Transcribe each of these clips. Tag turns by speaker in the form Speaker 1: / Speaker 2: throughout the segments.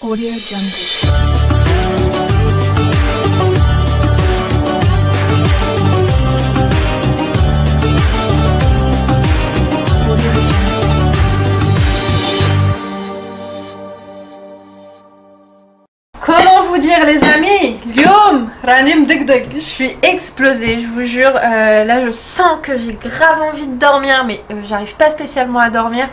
Speaker 1: Audio Jungle.
Speaker 2: Comment vous dire les amis, Lyom, Ranim Degdeg, je suis explosée, je vous jure, là je sens que j'ai grave envie de dormir, mais j'arrive pas spécialement à dormir,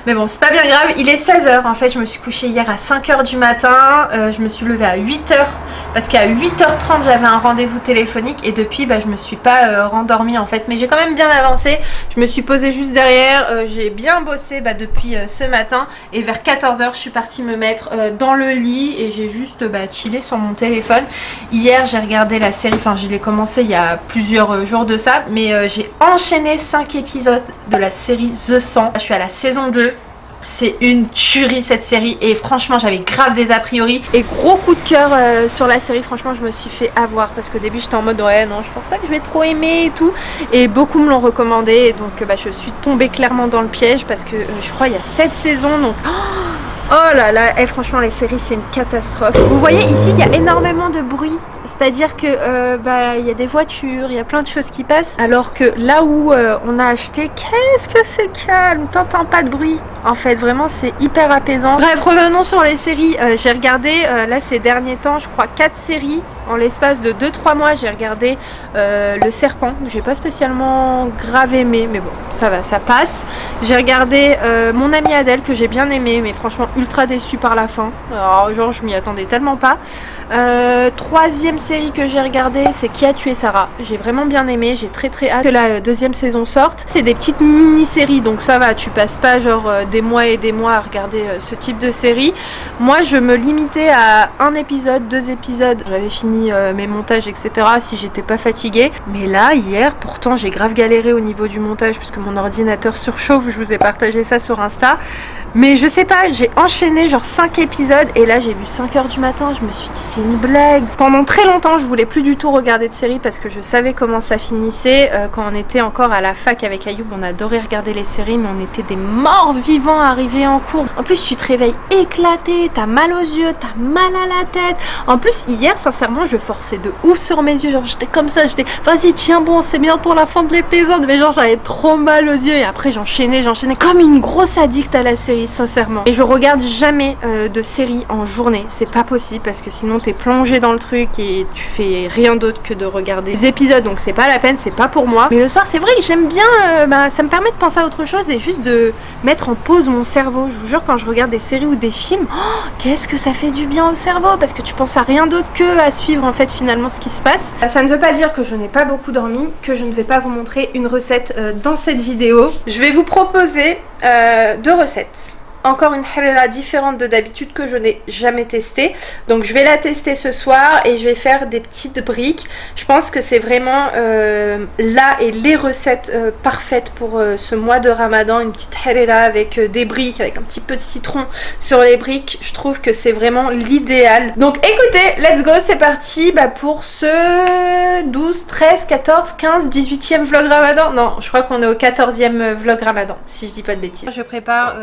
Speaker 2: mais bon c'est pas bien grave, il est 16 h en fait, je me suis couchée hier à 5 h du matin, je me suis levée à 8 h, parce qu'à 8 h 30 j'avais un rendez-vous téléphonique, et depuis je me suis pas rendormie en fait, mais j'ai quand même bien avancé, je me suis posée juste derrière, j'ai bien bossé depuis ce matin, et vers 14 h je suis partie me mettre dans le lit, et j'ai juste chiller sur mon téléphone. Hier j'ai regardé la série, enfin je l'ai commencé il y a plusieurs jours de ça, mais j'ai enchaîné 5 épisodes de la série The 100. Je suis à la saison 2. C'est une tuerie cette série et franchement j'avais grave des a priori et gros coup de cœur sur la série. Franchement je me suis fait avoir parce qu'au début j'étais en mode ouais non je pense pas que je vais trop aimer et tout, et beaucoup me l'ont recommandé, et donc je suis tombée clairement dans le piège parce que je crois il y a 7 saisons, donc oh là là, et franchement les séries c'est une catastrophe. Vous voyez ici il y a énormément de bruit, c'est-à-dire que il y a des voitures, il y a plein de choses qui passent, alors que là où on a acheté, qu'est-ce que c'est calme, t'entends pas de bruit. En fait vraiment c'est hyper apaisant. Bref, revenons sur les séries. J'ai regardé là ces derniers temps je crois 4 séries en l'espace de 2-3 mois. J'ai regardé Le Serpent, j'ai pas spécialement grave aimé, mais bon ça va, ça passe. J'ai regardé Mon Amie Adèle que j'ai bien aimé, mais franchement ultra déçue par la fin. Alors, genre je m'y attendais tellement pas. Troisième série que j'ai regardée, c'est Qui a tué Sarah. J'ai vraiment bien aimé, j'ai très hâte que la deuxième saison sorte. C'est des petites mini-séries, donc ça va, tu passes pas genre des mois et des mois à regarder ce type de série. Moi je me limitais à un épisode, 2 épisodes, j'avais fini mes montages etc si j'étais pas fatiguée. Mais là hier pourtant j'ai grave galéré au niveau du montage puisque mon ordinateur surchauffe, je vous ai partagé ça sur Insta. Mais je sais pas, j'ai enchaîné genre 5 épisodes et là j'ai vu 5 h du matin, je me suis dit c'est une blague. Pendant très longtemps je voulais plus du tout regarder de séries parce que je savais comment ça finissait. Quand on était encore à la fac avec Ayoub, on adorait regarder les séries, mais on était des morts vivants arrivés en cours. En plus tu te réveilles éclaté, t'as mal aux yeux, t'as mal à la tête. En plus hier sincèrement je forçais de ouf sur mes yeux, genre j'étais comme ça, j'étais vas-y tiens bon c'est bientôt la fin de l'épisode, mais genre j'avais trop mal aux yeux et après j'enchaînais comme une grosse addict à la série sincèrement. Et je regarde jamais de séries en journée, c'est pas possible parce que sinon t'es plongé dans le truc et tu fais rien d'autre que de regarder des épisodes, donc c'est pas la peine, c'est pas pour moi. Mais le soir c'est vrai que j'aime bien, ça me permet de penser à autre chose et juste de mettre en pause mon cerveau. Je vous jure quand je regarde des séries ou des films, qu'est-ce que ça fait du bien au cerveau parce que tu penses à rien d'autre que à suivre en fait finalement ce qui se passe. Ça ne veut pas dire que je n'ai pas beaucoup dormi, que je ne vais pas vous montrer une recette dans cette vidéo. Je vais vous proposer 2 recettes. Encore une halala différente de d'habitude que je n'ai jamais testée. Donc je vais la tester ce soir et je vais faire des petites briques. Je pense que c'est vraiment là et les recettes parfaites pour ce mois de Ramadan. Une petite halala avec des briques, avec un petit peu de citron sur les briques. Je trouve que c'est vraiment l'idéal. Donc écoutez, let's go, c'est parti pour ce 12, 13, 14, 15, 18e vlog Ramadan. Non, je crois qu'on est au 14e vlog Ramadan, si je dis pas de bêtises. Je prépare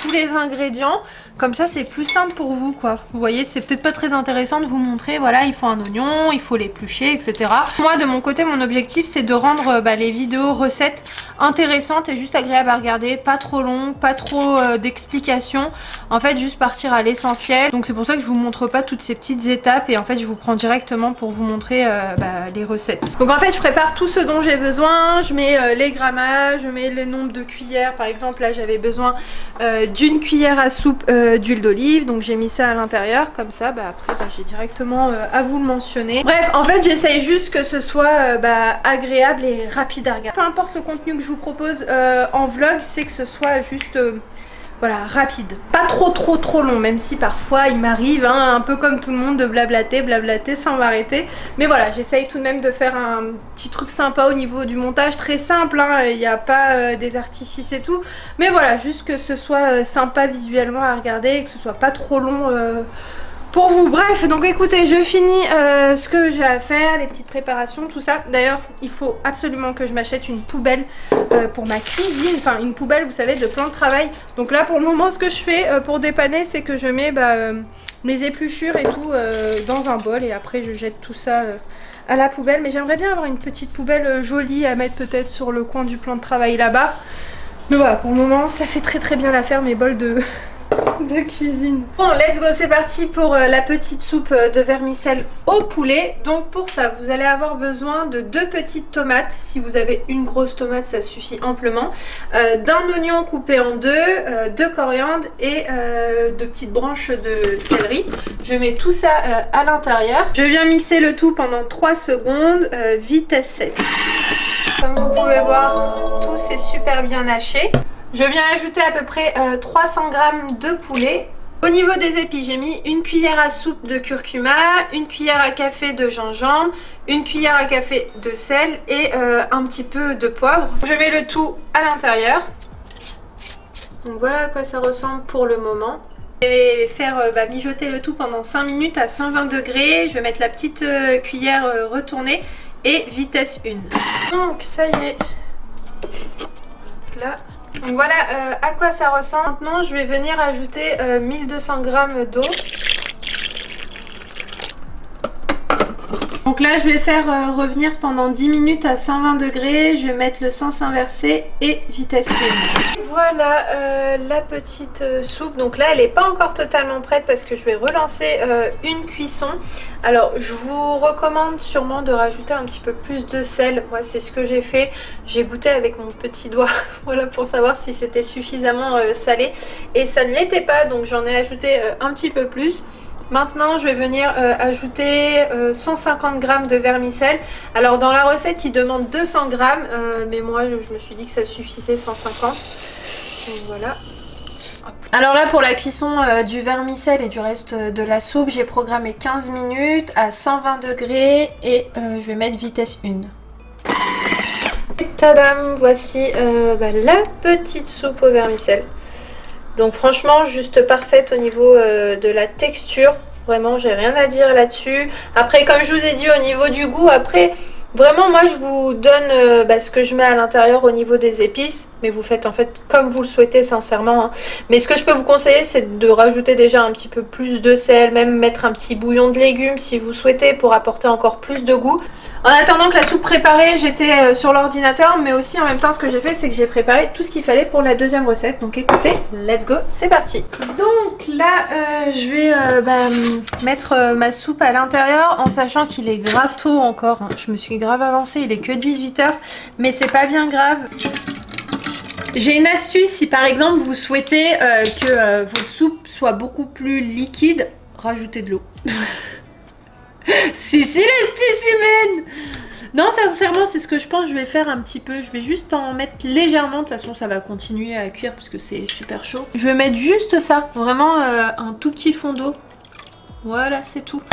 Speaker 2: tous les ingrédients, comme ça c'est plus simple pour vous quoi. Vous voyez c'est peut-être pas très intéressant de vous montrer, voilà il faut un oignon, il faut l'éplucher etc. Moi de mon côté mon objectif c'est de rendre les vidéos recettes intéressantes et juste agréables à regarder, pas trop long, pas trop d'explications, en fait juste partir à l'essentiel. Donc c'est pour ça que je vous montre pas toutes ces petites étapes et en fait je vous prends directement pour vous montrer les recettes. Donc en fait je prépare tout ce dont j'ai besoin, je mets les grammages, je mets le nombre de cuillères. Par exemple là j'avais besoin d'une cuillère à soupe d'huile d'olive, donc j'ai mis ça à l'intérieur comme ça après j'ai directement à vous le mentionner. Bref en fait j'essaye juste que ce soit agréable et rapide à regarder. Peu importe le contenu que je vous propose en vlog, c'est que ce soit juste voilà, rapide, pas trop long, même si parfois il m'arrive un peu comme tout le monde de blablater sans m'arrêter, mais voilà j'essaye tout de même de faire un petit truc sympa au niveau du montage, très simple, il n'y a pas des artifices et tout, mais voilà juste que ce soit sympa visuellement à regarder et que ce soit pas trop long pour vous. Bref, donc écoutez, je finis ce que j'ai à faire, les petites préparations, tout ça. D'ailleurs, il faut absolument que je m'achète une poubelle pour ma cuisine, enfin une poubelle, vous savez, de plan de travail. Donc là, pour le moment, ce que je fais pour dépanner, c'est que je mets
Speaker 1: mes épluchures et tout dans un bol et après je jette tout ça à la poubelle. Mais j'aimerais bien avoir une petite poubelle jolie à mettre peut-être sur le coin du plan de travail là-bas. Mais voilà, pour le moment ça fait très bien l'affaire mes bols de cuisine. Bon, let's go, c'est parti pour la petite soupe de vermicelle au poulet. Donc pour ça, vous allez avoir besoin de 2 petites tomates. Si vous avez une grosse tomate, ça suffit amplement. D'un oignon coupé en 2, de coriandre et 2 petites branches de céleri. Je mets tout ça à l'intérieur. Je viens mixer le tout pendant 3 secondes, vitesse 7. Comme vous pouvez voir, tout c'est super bien haché. Je viens ajouter à peu près 300 g de poulet. Au niveau des épices, j'ai mis une cuillère à soupe de curcuma, une cuillère à café de gingembre, une cuillère à café de sel et un petit peu de poivre. Je mets le tout à l'intérieur. Donc voilà à quoi ça ressemble pour le moment. Je vais faire mijoter le tout pendant 5 minutes à 120 degrés. Je vais mettre la petite cuillère retournée et vitesse 1. Donc ça y est. Là. Donc voilà à quoi ça ressemble. Maintenant je vais venir ajouter 1200 g d'eau. Donc là je vais faire revenir pendant 10 minutes à 120 degrés. Je vais mettre le sens inversé et vitesse 1. Voilà la petite soupe. Donc là elle n'est pas encore totalement prête parce que je vais relancer une cuisson. Alors je vous recommande sûrement de rajouter un petit peu plus de sel. Moi c'est ce que j'ai fait. J'ai goûté avec mon petit doigt voilà, pour savoir si c'était suffisamment salé. Et ça ne l'était pas, donc j'en ai ajouté un petit peu plus. Maintenant je vais venir ajouter 150 g de vermicelle. Alors dans la recette il demande 200 g, mais moi je me suis dit que ça suffisait 150. Donc voilà. Alors là pour la cuisson du vermicelle et du reste de la soupe, j'ai programmé 15 minutes à 120 degrés et je vais mettre vitesse 1. Tadam, voici la petite soupe au vermicelle. Donc franchement juste parfaite au niveau de la texture. Vraiment j'ai rien à dire là-dessus. Après comme je vous ai dit au niveau du goût, après vraiment moi je vous donne ce que je mets à l'intérieur au niveau des épices. Mais vous faites en fait comme vous le souhaitez sincèrement. Hein. Mais ce que je peux vous conseiller c'est de rajouter déjà un petit peu plus de sel. Même mettre un petit bouillon de légumes si vous souhaitez pour apporter encore plus de goût. En attendant que la soupe préparée, j'étais sur l'ordinateur, mais aussi en même temps ce que j'ai fait c'est que j'ai préparé tout ce qu'il fallait pour la deuxième recette. Donc écoutez, let's go, c'est parti. Donc là je vais mettre ma soupe à l'intérieur en sachant qu'il est grave tôt encore. Hein. Je me suis grave avancée, il est que 18 h, mais c'est pas bien grave. J'ai une astuce si par exemple vous souhaitez que votre soupe soit beaucoup plus liquide, rajoutez de l'eau. Si l'astuce humaine. Non sincèrement c'est ce que je pense, je vais faire un petit peu. Je vais juste en mettre légèrement, de toute façon ça va continuer à cuire parce que c'est super chaud. Je vais mettre juste ça, vraiment un tout petit fond d'eau. Voilà c'est tout.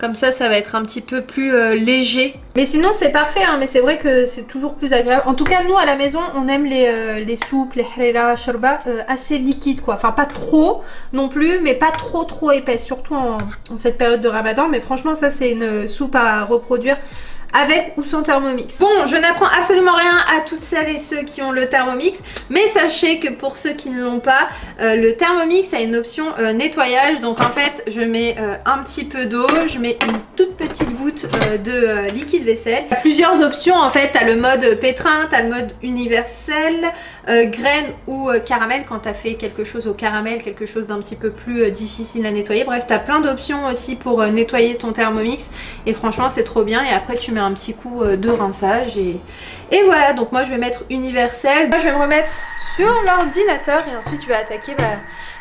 Speaker 1: Comme ça va être un petit peu plus léger. Mais sinon c'est parfait hein, mais c'est vrai que c'est toujours plus agréable. En tout cas nous à la maison on aime les soupes, les harira, shorba assez liquides quoi. Enfin pas trop non plus mais pas trop épaisse. Surtout en cette période de ramadan. Mais franchement ça c'est une soupe à reproduire avec ou sans Thermomix. Bon, je n'apprends absolument rien à toutes celles et ceux qui ont le Thermomix, mais sachez que pour ceux qui ne l'ont pas, le Thermomix a une option nettoyage. Donc en fait, je mets un petit peu d'eau, je mets une toute petite goutte de liquide vaisselle. Il y a plusieurs options en fait, tu as le mode pétrin, tu as le mode universel, graine ou caramel quand tu as fait quelque chose au caramel, quelque chose d'un petit peu plus difficile à nettoyer. Bref, tu as plein d'options aussi pour nettoyer ton Thermomix et franchement c'est trop bien. Et après tu mets un petit coup de rinçage et voilà. Donc moi je vais mettre universel. Moi je vais me remettre sur l'ordinateur et ensuite je vais attaquer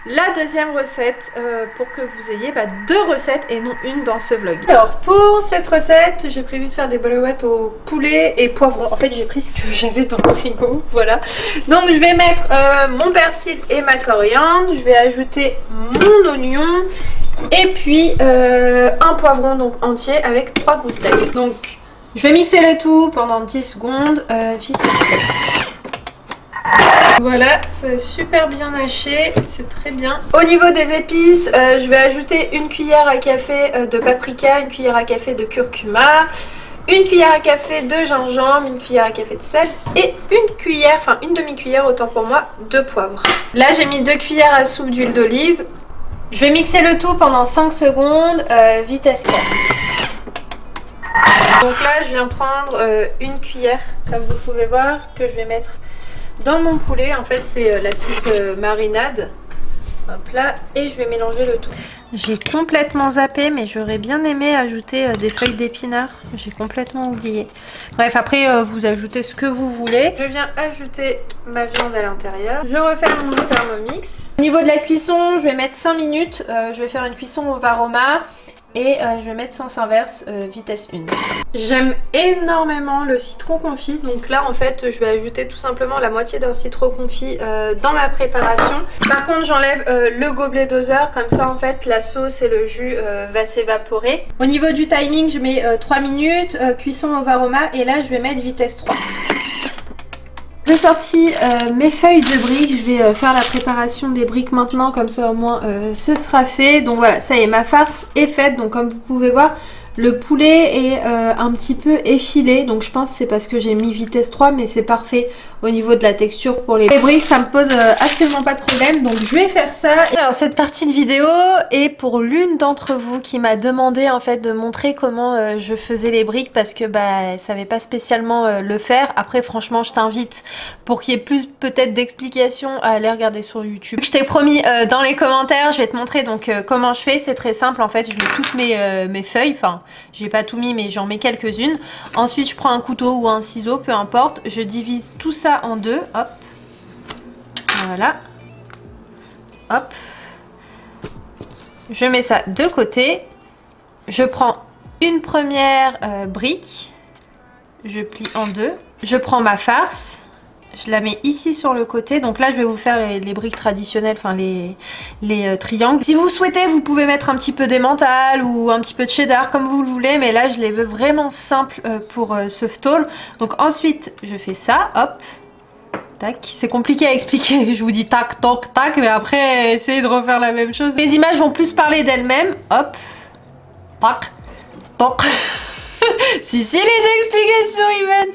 Speaker 1: la deuxième recette pour que vous ayez deux recettes et non une dans ce vlog. Alors pour cette recette j'ai prévu de faire des bolowettes au poulet et poivrons. En fait j'ai pris ce que j'avais dans le frigo, voilà. Donc je vais mettre mon persil et ma coriandre, je vais ajouter mon oignon et puis un poivron donc entier avec 3 gousses d'ail. Donc je vais mixer le tout pendant 10 secondes, vitesse 7. Voilà, c'est super bien haché, c'est très bien. Au niveau des épices, je vais ajouter une cuillère à café de paprika, une cuillère à café de curcuma, une cuillère à café de gingembre, une cuillère à café de sel et une demi-cuillère autant pour moi de poivre. Là j'ai mis 2 cuillères à soupe d'huile d'olive.
Speaker 2: Je vais mixer le tout pendant 5 secondes, vitesse 4. Donc là je viens prendre une cuillère, comme vous pouvez voir, que je vais mettre dans mon poulet. En fait c'est la petite marinade. Hop là, et je vais mélanger le tout. J'ai complètement zappé, mais j'aurais bien aimé ajouter des feuilles d'épinards. J'ai complètement oublié. Bref, après vous ajoutez ce que vous voulez. Je viens ajouter ma viande à l'intérieur. Je referme mon Thermomix. Au niveau de la cuisson, je vais mettre 5 minutes. Je vais faire une cuisson au Varoma. Et je vais mettre sens inverse, vitesse 1. J'aime énormément le citron confit. Donc là en fait je vais ajouter tout simplement la moitié d'un citron confit dans ma préparation. Par contre j'enlève le gobelet doseur. Comme ça en fait la sauce et le jus va s'évaporer. Au niveau du timing je mets 3 minutes. Cuisson au Varoma. Et là je vais mettre vitesse 3. J'ai sorti mes feuilles de briques, je vais faire la préparation des briques maintenant, comme ça au moins ce sera fait. Donc voilà, ça y est, ma farce est faite. Donc comme vous pouvez voir, le poulet est un petit peu effilé. Donc je pense que c'est parce que j'ai mis vitesse 3, mais c'est parfait au niveau de la texture pour les briques. Ça me pose absolument pas de problème, donc je vais faire ça. Alors cette partie de vidéo est pour l'une d'entre vous qui m'a demandé en fait de montrer comment je faisais les briques, parce que bah elle savait pas spécialement le faire. Après franchement je t'invite, pour qu'il y ait plus peut-être d'explications, à aller regarder sur YouTube. Je t'ai promis dans les commentaires, je vais te montrer donc comment je fais. C'est très simple en fait, je mets toutes mes feuilles, enfin j'ai pas tout mis mais j'en mets quelques-unes. Ensuite je prends un couteau ou un ciseau, peu importe, je divise tout ça en deux, hop, voilà, hop, je mets ça de côté. Je prends une première brique, je plie en deux, je prends ma farce, je la mets ici sur le côté. Donc là je vais vous faire les briques traditionnelles, enfin les triangles. Si vous souhaitez vous pouvez mettre un petit peu d'emmental ou un petit peu de cheddar comme vous le voulez, mais là je les veux vraiment simples pour ce stall. Donc ensuite je fais ça, hop, tac. C'est compliqué à expliquer, je vous dis tac toc tac, mais après essayez de refaire la même chose. Les images vont plus parler d'elles-mêmes, hop, tac toc. Si les explications Imen.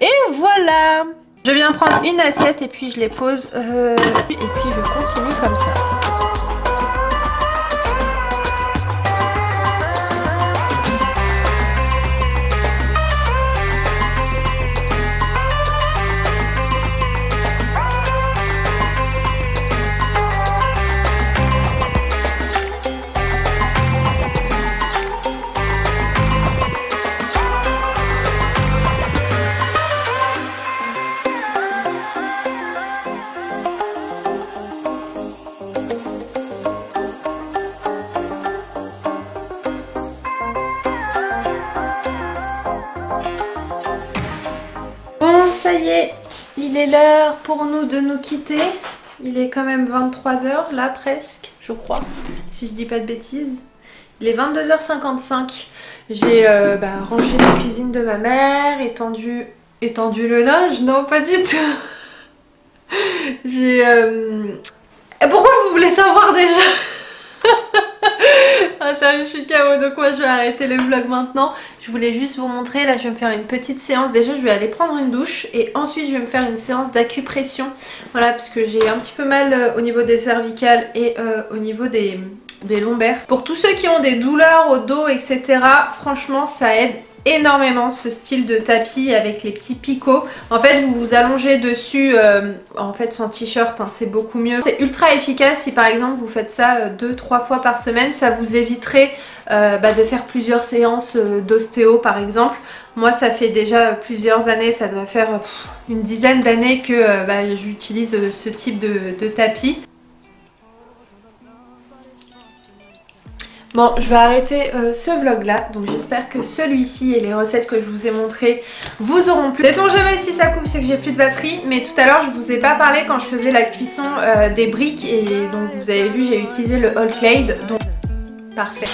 Speaker 2: Et voilà. Je viens prendre une assiette et puis je les pose et puis je continue comme ça. Ça y est, il est l'heure pour nous de nous quitter. Il est quand même 23 h là presque, je crois, si je dis pas de bêtises. Il est 22h55. J'ai rangé la cuisine de ma mère, étendu le linge. Non, pas du tout. J'ai... Pourquoi vous voulez savoir déjà? Ah sérieux, je suis KO, donc moi je vais arrêter le vlog maintenant. Je voulais juste vous montrer, là je vais me faire une petite séance. Déjà je vais aller prendre une douche et ensuite je vais me faire une séance d'acupression. Voilà, parce que j'ai un petit peu mal au niveau des cervicales et au niveau des lombaires. Pour tous ceux qui ont des douleurs au dos, etc., franchement ça aide énormément ce style de tapis avec les petits picots. En fait vous vous allongez dessus en fait sans t-shirt, hein, c'est beaucoup mieux. C'est ultra efficace. Si par exemple vous faites ça 2-3 fois par semaine, ça vous éviterait de faire plusieurs séances d'ostéo par exemple. Moi ça fait déjà plusieurs années, ça doit faire une dizaine d'années que j'utilise ce type de tapis. Bon, je vais arrêter ce vlog là, donc j'espère que celui-ci et les recettes que je vous ai montrées vous auront plu. Sait-on jamais si ça coupe, c'est que j'ai plus de batterie, mais tout à l'heure je vous ai pas parlé quand je faisais la cuisson des briques et donc vous avez vu j'ai utilisé le All Clay, donc parfait.